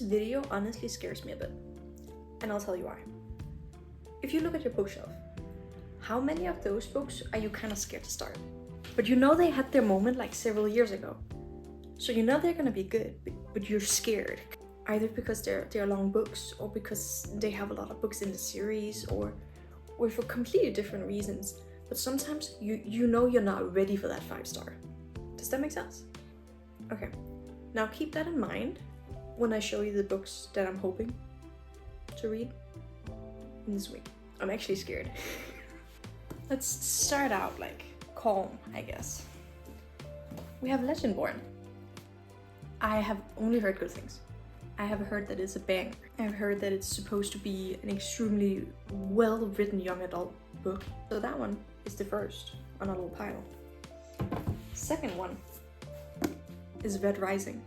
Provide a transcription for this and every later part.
video honestly scares me a bit. And I'll tell you why. If you look at your bookshelf, how many of those books are you kind of scared to start? But you know they had their moment like several years ago. So you know they're gonna be good, but you're scared. Either because they're long books, or because they have a lot of books in the series, or for completely different reasons. But sometimes you know you're not ready for that 5-star. Does that make sense? Okay, now keep that in mind when I show you the books that I'm hoping to read in this week. I'm actually scared. Let's start out like calm, I guess. We have Legendborn. I have only heard good things. I have heard that it's a banger. I've heard that it's supposed to be an extremely well-written young adult book. So that one is the first on a little pile. Second one is Red Rising.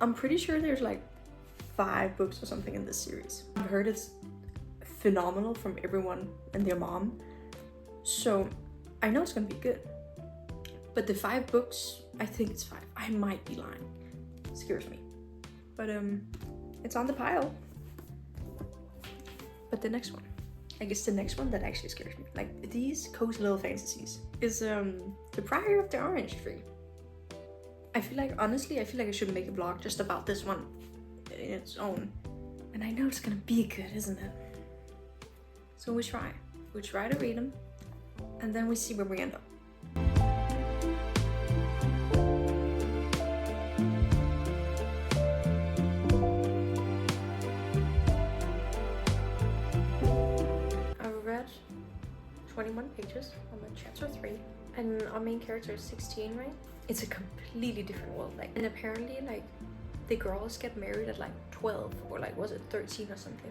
I'm pretty sure there's like 5 books or something in this series. I've heard it's phenomenal from everyone and their mom. So I know it's gonna be good. But the 5 books, I think it's 5. I might be lying. It scares me. But it's on the pile. But the next one, I guess the next one that actually scares me, like these cozy little fantasies, is The Priory of the Orange Tree. I feel like I should make a vlog just about this one in its own. And I know it's gonna be good, isn't it? So we try to read them, and then we see where we end up. I read 21 pages. I'm on chapter 3, and our main character is 16, right? It's a completely different world, like, and apparently like the girls get married at like 12, or like was it 13 or something,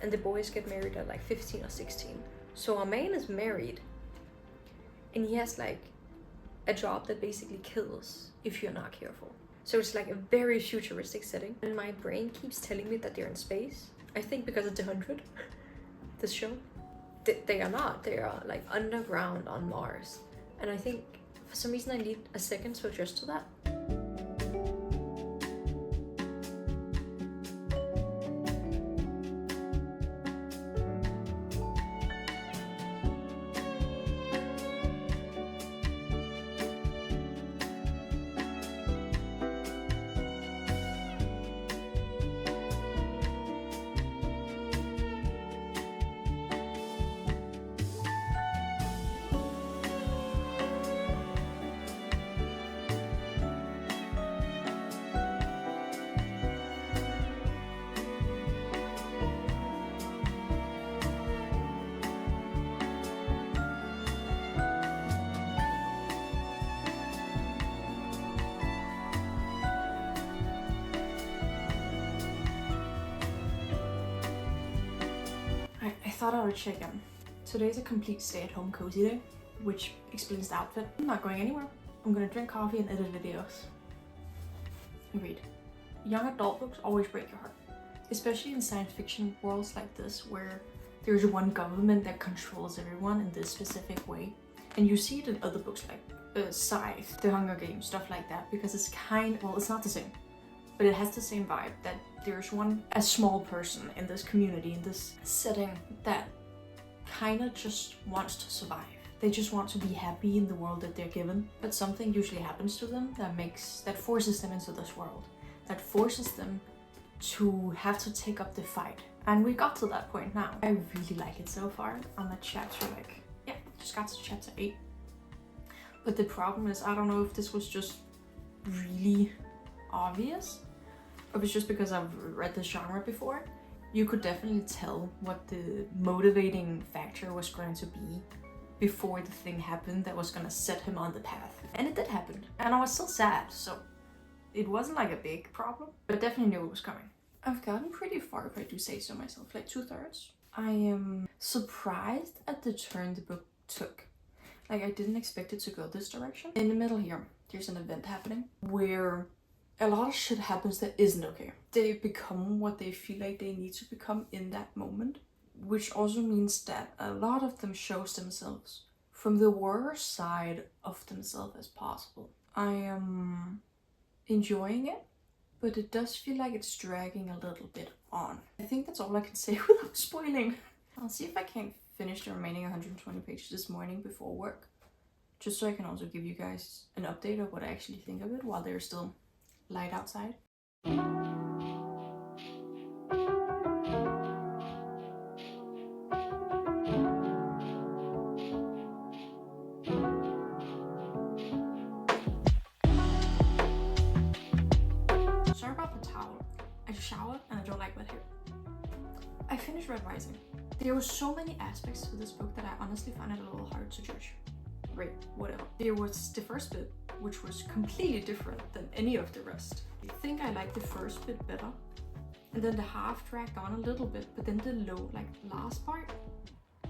and the boys get married at like 15 or 16. So our main is married, and he has like a job that basically kills if you're not careful. So it's like a very futuristic setting, and my brain keeps telling me that they're in space. I think because it's 100, this show. They are not. They are like underground on Mars, and I think for some reason I need a second to adjust to that. I thought I would check in. Today's a complete stay-at-home cozy day, which explains the outfit. I'm not going anywhere. I'm gonna drink coffee and edit videos. And read. Young adult books always break your heart, especially in science fiction worlds like this, where there's one government that controls everyone in this specific way. And you see it in other books like Scythe, The Hunger Games, stuff like that, because it's it's not the same, but it has the same vibe, that there's a small person in this community, in this setting, that kind of just wants to survive. They just want to be happy in the world that they're given, but something usually happens to them that forces them into this world, that forces them to have to take up the fight. And we got to that point now. I really like it so far. I'm at chapter just got to chapter 8. But the problem is, I don't know if this was just really obvious, or it's just because I've read this genre before. You could definitely tell what the motivating factor was going to be before the thing happened that was gonna set him on the path. And it did happen. And I was still sad, so it wasn't like a big problem, but I definitely knew it was coming. I've gotten pretty far, if I do say so myself, like 2/3. I am surprised at the turn the book took. Like, I didn't expect it to go this direction. In the middle here, there's an event happening where a lot of shit happens that isn't okay. They become what they feel like they need to become in that moment, which also means that a lot of them shows themselves from the worst side of themselves as possible. I am enjoying it, but it does feel like it's dragging a little bit on. I think that's all I can say without spoiling. I'll see if I can finish the remaining 120 pages this morning before work, just so I can also give you guys an update of what I actually think of it while there's still light outside. Sorry about the towel. I just showered and I don't like wet hair. I finished Red Rising. There were so many aspects to this book that I honestly found it a little hard to judge. Right, whatever. There was the first bit, which was completely different than any of the rest. I think I liked the first bit better. And then the half dragged on a little bit, but then the last part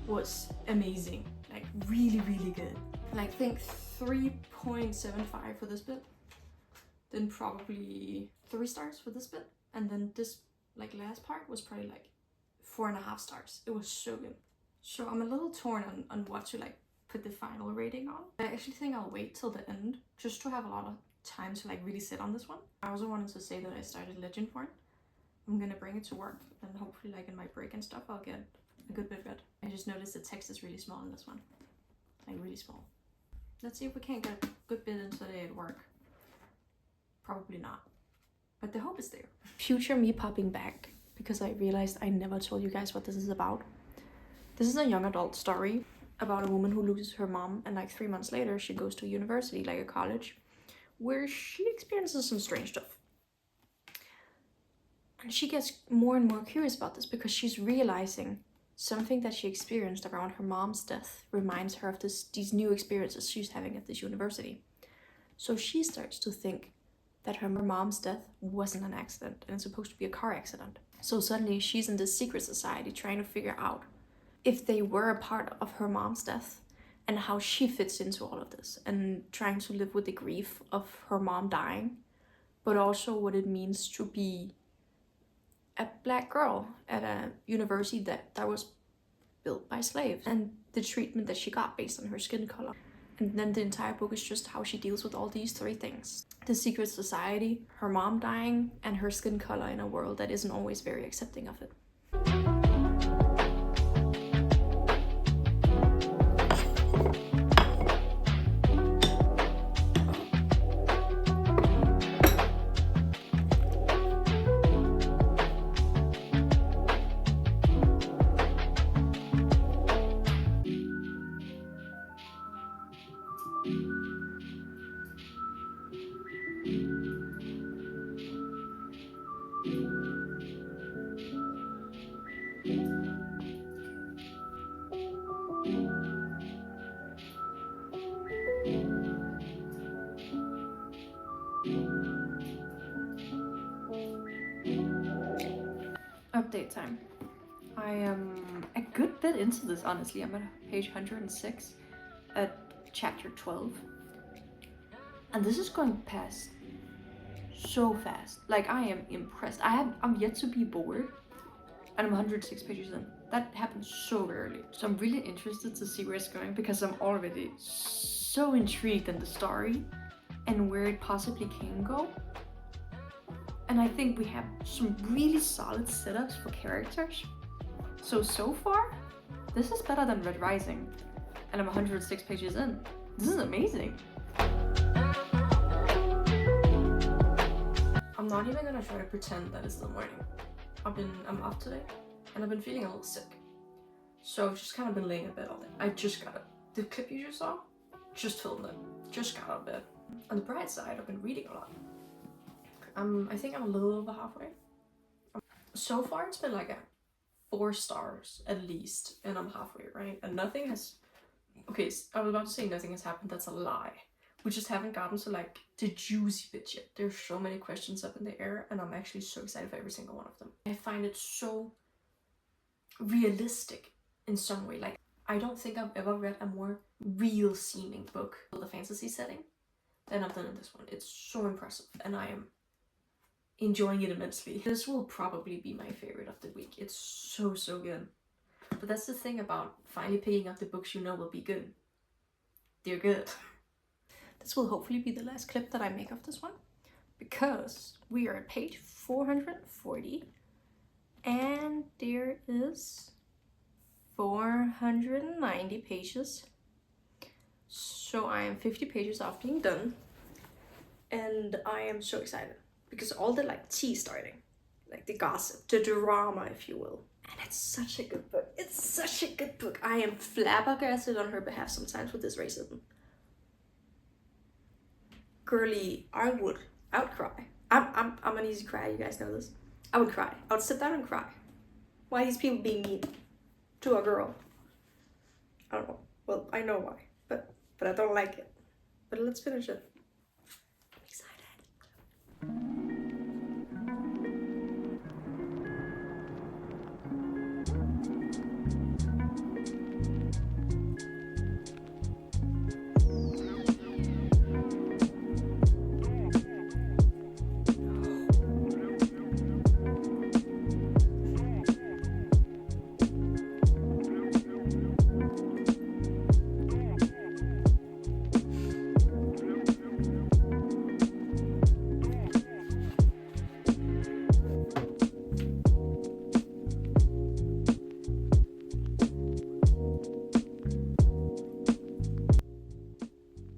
was amazing. Like really, really good. And I think 3.75 for this bit. Then probably 3 stars for this bit. And then this last part was probably 4.5 stars. It was so good. So I'm a little torn on what to put the final rating on. I actually think I'll wait till the end just to have a lot of time to really sit on this one. I also wanted to say that I started Legendborn. I'm gonna bring it to work and hopefully in my break and stuff I'll get a good bit read. I just noticed the text is really small in this one. Really small. Let's see if we can't get a good bit into the day at work. Probably not. But the hope is there. Future me popping back because I realized I never told you guys what this is about. This is a young adult story about a woman who loses her mom and 3 months later she goes to university, a college, where she experiences some strange stuff. And she gets more and more curious about this because she's realizing something that she experienced around her mom's death reminds her of these new experiences she's having at this university. So she starts to think that her mom's death wasn't an accident and it's supposed to be a car accident. So suddenly she's in this secret society trying to figure out if they were a part of her mom's death and how she fits into all of this, and trying to live with the grief of her mom dying, but also what it means to be a black girl at a university that was built by slaves, and the treatment that she got based on her skin color. And then the entire book is just how she deals with all these 3 things. The secret society, her mom dying, and her skin color in a world that isn't always very accepting of it. Update time. I am a good bit into this, honestly. I'm at page 106 at chapter 12. And this is going past so fast. I am impressed. I'm yet to be bored. And I'm 106 pages in. That happened so early. So I'm really interested to see where it's going because I'm already so intrigued in the story and where it possibly can go. And I think we have some really solid setups for characters. So far, this is better than Red Rising. And I'm 106 pages in. This is amazing. I'm not even gonna try to pretend that it's the morning. I'm off today and I've been feeling a little sick. So I've just kind of been laying in bed all day. I just got up. The clip you just saw, just filmed it. Just got out of bed. On the bright side, I've been reading a lot. I think I'm a little over halfway. So far, it's been a 4 stars at least, and I'm halfway, right? And nothing has... Okay, I was about to say nothing has happened. That's a lie. We just haven't gotten to the juicy bit yet. There's so many questions up in the air, and I'm actually so excited for every single one of them. I find it so realistic in some way. I don't think I've ever read a more real-seeming book with a fantasy setting than I've done in this one. It's so impressive, and I am enjoying it immensely. This will probably be my favorite of the week. It's so good. But that's the thing about finally picking up the books you know will be good. They're good. This will hopefully be the last clip that I make of this one. because we are at page 440 and there is 490 pages. So I am 50 pages off being done, and I am so excited because all the like tea starting, like the gossip, the drama, if you will. And it's such a good book. It's such a good book. I am flabbergasted on her behalf sometimes with this racism. Girly, I would cry. I'm an easy cry, you guys know this. I would cry. I would sit down and cry. Why are these people being mean to a girl? I don't know. Well, I know why, but I don't like it. But let's finish it. I'm excited.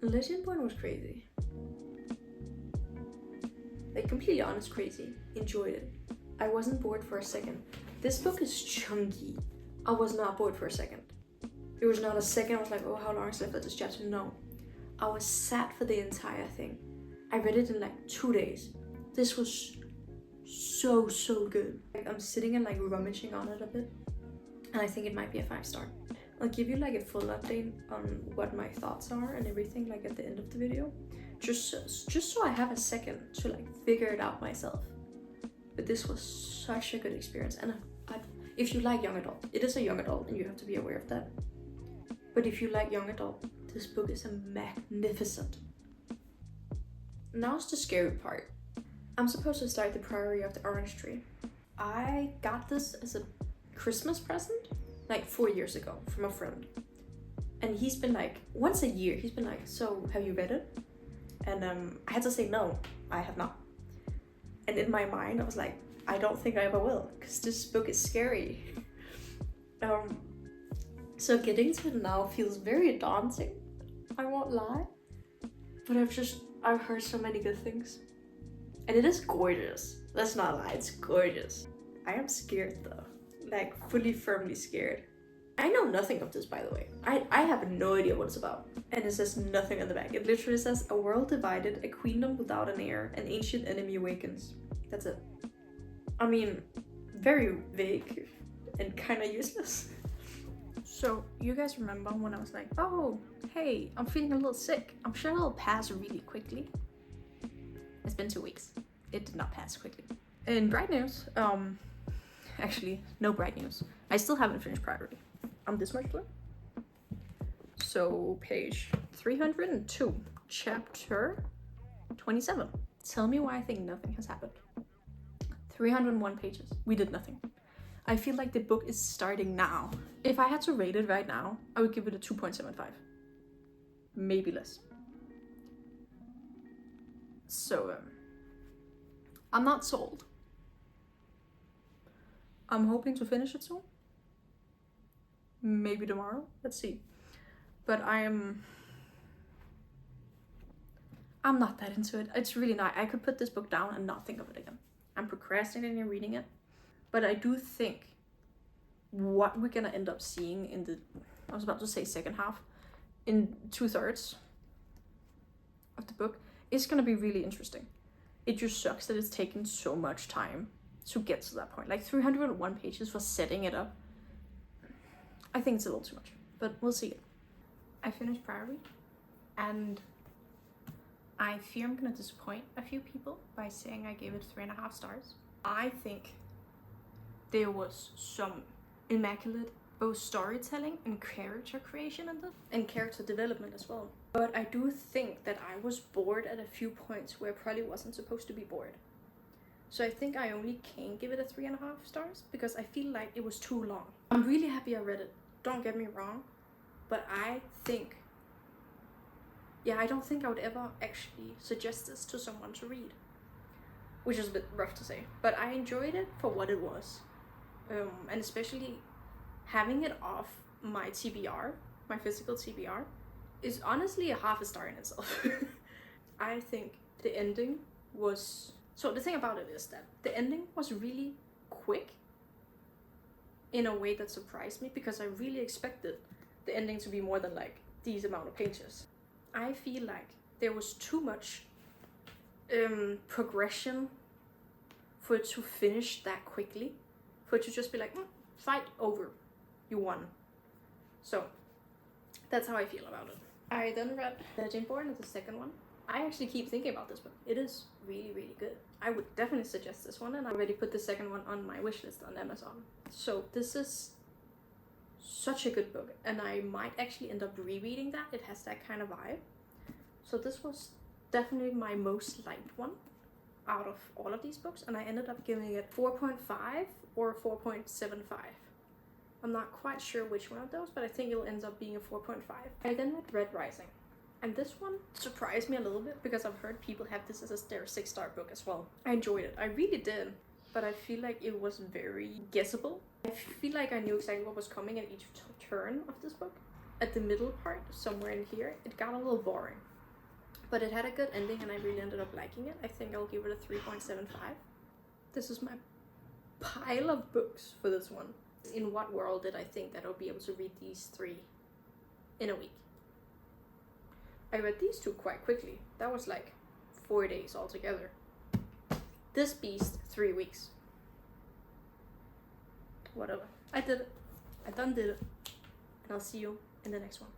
Legendborn was crazy. Like, completely honest, crazy. Enjoyed it. I wasn't bored for a second. This book is chunky. I was not bored for a second. There was not a second I was like, oh, how long is left of this chapter? No. I was sat for the entire thing. I read it in like 2 days. This was so good. Like, I'm sitting and like rummaging on it a bit, and I think it might be a 5-star. I'll give you like a full update on what my thoughts are and everything like at the end of the video, just so I have a second to like figure it out myself. But this was such a good experience, and if you like young adult, it is a young adult and you have to be aware of that. But if you like young adult, this book is magnificent. Now's the scary part. I'm supposed to start the Priory of the Orange Tree. I got this as a Christmas present like 4 years ago from a friend, and he's been like, once a year he's been like, so have you read it? And I had to say no, I have not. And in my mind I was like, I don't think I ever will, because this book is scary. So getting to it now feels very daunting, I won't lie, but I've heard so many good things, and it is gorgeous. Let's not lie, it's gorgeous. I am scared though. Like, fully firmly scared. I know nothing of this, by the way. I have no idea what it's about. And it says nothing on the back. It literally says, a world divided, a queendom without an heir, an ancient enemy awakens. That's it. I mean, very vague and kind of useless. So, you guys remember when I was like, oh, hey, I'm feeling a little sick. I'm sure it'll pass really quickly. It's been 2 weeks. It did not pass quickly. In bright news, actually, no bright news. I still haven't finished Priory. I'm this much through. So, page 302, chapter 27. Tell me why I think nothing has happened. 301 pages. We did nothing. I feel like the book is starting now. If I had to rate it right now, I would give it a 2.75. Maybe less. So, I'm not sold. I'm hoping to finish it soon. Maybe tomorrow. Let's see. But I'm not that into it. It's really not. I could put this book down and not think of it again. I'm procrastinating reading it. But I do think what we're gonna end up seeing in the, I was about to say second half, in 2/3 of the book, is gonna be really interesting. It just sucks that it's taken so much time to get to that point. Like 301 pages for setting it up. I think it's a little too much, but we'll see. I finished Priory, and I fear I'm gonna disappoint a few people by saying I gave it 3.5 stars. I think there was some immaculate both storytelling and character creation in this, and character development as well. But I do think that I was bored at a few points where I probably wasn't supposed to be bored. So I think I only can give it a 3.5 stars because I feel like it was too long. I'm really happy I read it, don't get me wrong, but I think, I don't think I would ever actually suggest this to someone to read. which is a bit rough to say, but I enjoyed it for what it was. And especially having it off my TBR, my physical TBR, is honestly a half a star in itself. I think the ending was... So the thing about it is that the ending was really quick in a way that surprised me, because I really expected the ending to be more than like these amount of pages. I feel like there was too much progression for it to finish that quickly, for it to just be like, fight over, you won. So that's how I feel about it. I then read Legendborn, the second one. I actually keep thinking about this book. It is really, really good. I would definitely suggest this one, and I already put the second one on my wishlist on Amazon. So this is such a good book, and I might actually end up rereading that. It has that kind of vibe. So this was definitely my most liked one out of all of these books, and I ended up giving it 4.5 or 4.75. I'm not quite sure which one of those, but I think it'll end up being a 4.5. I then read Red Rising, and this one surprised me a little bit because I've heard people have this as their 6-star book as well. I enjoyed it, I really did, but I feel like it was very guessable. I feel like I knew exactly what was coming at each turn of this book. At the middle part, somewhere in here, it got a little boring. But it had a good ending, and I really ended up liking it. I think I'll give it a 3.75. This is my pile of books for this one. In what world did I think that I'll be able to read these 3 in a week? I read these 2 quite quickly. That was like 4 days altogether. This beast, 3 weeks. Whatever. I did it. I done did it. And I'll see you in the next one.